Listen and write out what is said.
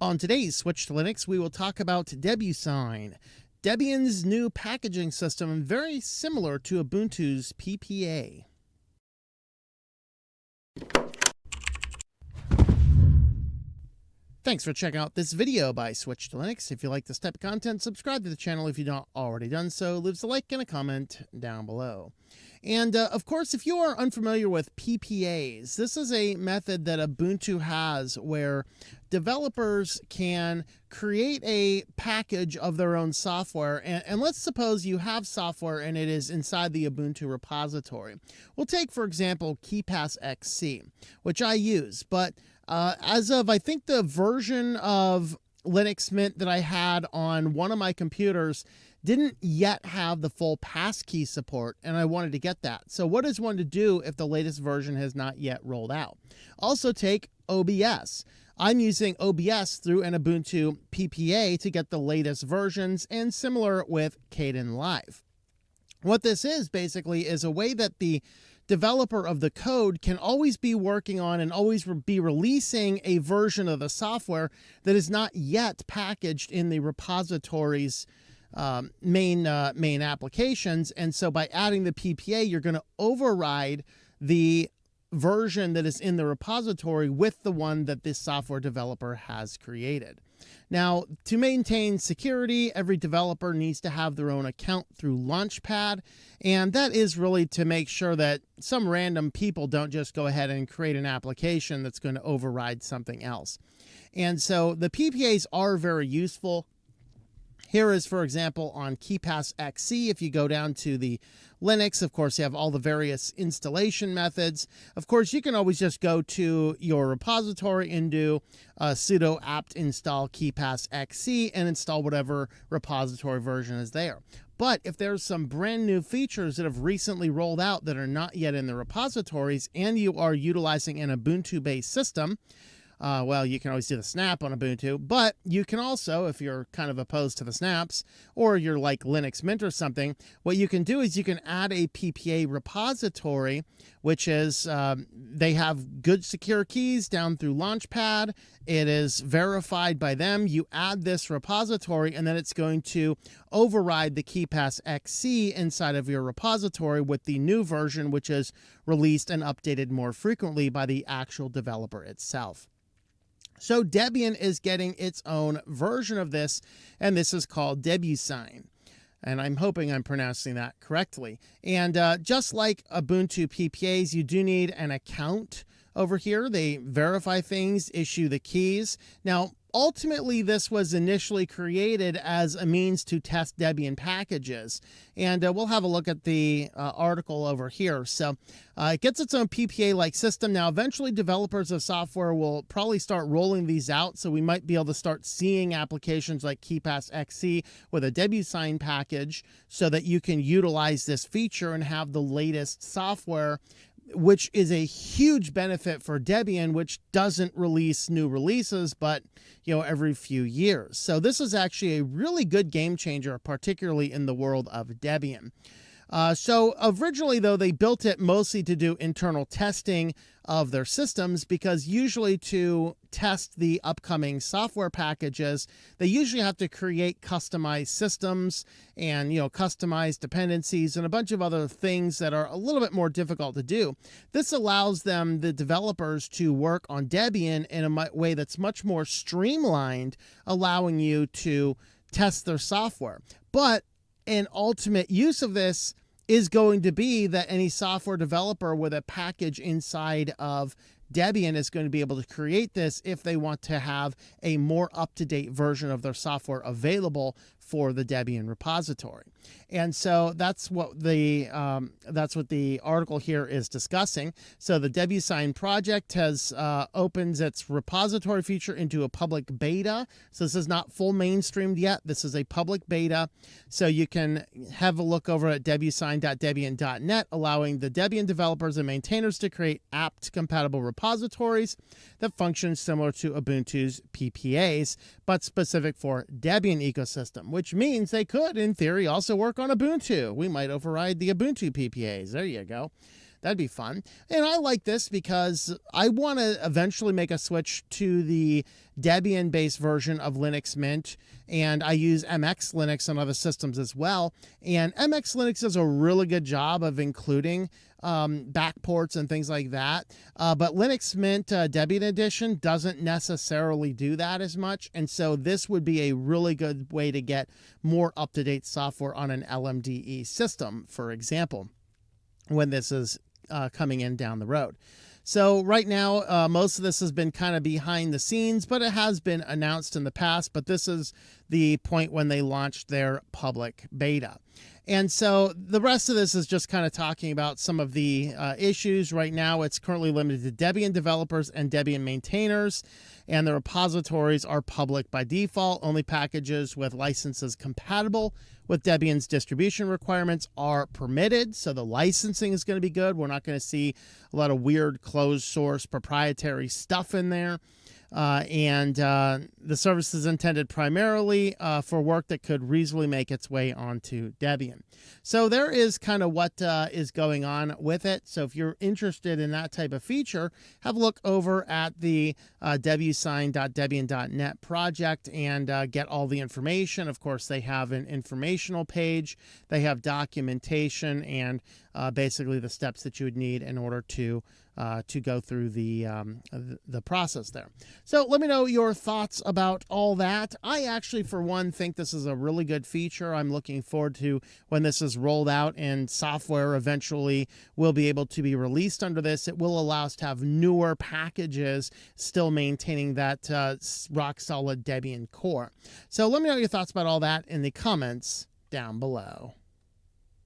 On today's Switch to Linux, we will talk about Debusine, Debian's new packaging system, very similar to Ubuntu's PPA. Thanks for checking out this video by Switch to Linux. If you like this type of content, subscribe to the channel if you've not already done so. Leave us a like and a comment down below. And of course, if you are unfamiliar with PPAs, this is a method that Ubuntu has where developers can create a package of their own software. And let's suppose you have software and it is inside the Ubuntu repository. We'll take, for example, KeePassXC, which I use. But as of, I think, the version of Linux Mint that I had on one of my computers didn't yet have the full passkey support, and I wanted to get that. So what is one to do if the latest version has not yet rolled out? Also take OBS. I'm using OBS through an Ubuntu PPA to get the latest versions, and similar with Kdenlive. What this is basically is a way that the developer of the code can always be working on and always be releasing a version of the software that is not yet packaged in the repository's main applications. And so by adding the PPA, you're going to override the version that is in the repository with the one that this software developer has created. Now, to maintain security, every developer needs to have their own account through Launchpad, and that is really to make sure that some random people don't just go ahead and create an application that's going to override something else. And so the PPAs are very useful. Here is, for example, on KeePassXC. If you go down to the Linux, of course, you have all the various installation methods. Of course, you can always just go to your repository and do sudo apt install KeePassXC and install whatever repository version is there. But if there's some brand new features that have recently rolled out that are not yet in the repositories, and you are utilizing an Ubuntu-based system, well, you can always do the snap on Ubuntu, but you can also, if you're kind of opposed to the snaps, or you're like Linux Mint or something, what you can do is you can add a PPA repository, which is, they have good secure keys down through Launchpad. It is verified by them. You add this repository, and then it's going to override the KeePassXC inside of your repository with the new version, which is released and updated more frequently by the actual developer itself. So Debian is getting its own version of this, and this is called Debusine. And I'm hoping I'm pronouncing that correctly. And just like Ubuntu PPAs, you do need an account over here. They verify things, issue the keys. Now, ultimately, this was initially created as a means to test Debian packages. And we'll have a look at the article over here. So it gets its own PPA-like system. Now, eventually, developers of software will probably start rolling these out. So we might be able to start seeing applications like KeePassXC with a Debusine package so that you can utilize this feature and have the latest software, which is a huge benefit for Debian, which doesn't release new releases, but every few years. So this is actually a really good game changer, particularly in the world of Debian. So originally, though, they built it mostly to do internal testing of their systems, because usually to test the upcoming software packages, they usually have to create customized systems and, customized dependencies and a bunch of other things that are a little bit more difficult to do. This allows them, the developers, to work on Debian in a way that's much more streamlined, allowing you to test their software. But an ultimate use of this is going to be that any software developer with a package inside of Debian is going to be able to create this if they want to have a more up-to-date version of their software available for the Debian repository. And so that's what the article here is discussing. So the Debusine project has opens its repository feature into a public beta. So this is not full mainstreamed yet. This is a public beta. So you can have a look over at debusine.debian.net, allowing the Debian developers and maintainers to create apt-compatible repositories that function similar to Ubuntu's PPAs, but specific for Debian ecosystem, which means they could, in theory, also work on Ubuntu. We might override the Ubuntu PPAs. There you go. That'd be fun. And I like this because I want to eventually make a switch to the Debian-based version of Linux Mint, and I use MX Linux on other systems as well. And MX Linux does a really good job of including backports and things like that. But Linux Mint Debian Edition doesn't necessarily do that as much. And so this would be a really good way to get more up-to-date software on an LMDE system, for example, when this is coming in down the road. So right now, most of this has been kind of behind the scenes, but it has been announced in the past. But this is the point when they launched their public beta. And so the rest of this is just kind of talking about some of the issues. Right now, it's currently limited to Debian developers and Debian maintainers, and the repositories are public by default. Only packages with licenses compatible with Debian's distribution requirements are permitted. So the licensing is going to be good. We're not going to see a lot of weird closed source proprietary stuff in there. The service is intended primarily for work that could reasonably make its way onto Debian. So there is kind of what is going on with it. So if you're interested in that type of feature, have a look over at the debusine.debian.net project and get all the information. Of course, they have an informational page. They have documentation and basically the steps that you would need in order to go through the process there. So let me know your thoughts about all that. I actually, for one, think this is a really good feature. I'm looking forward to when this is rolled out and software eventually will be able to be released under this. It will allow us to have newer packages still maintaining that rock solid Debian core. So let me know your thoughts about all that in the comments down below.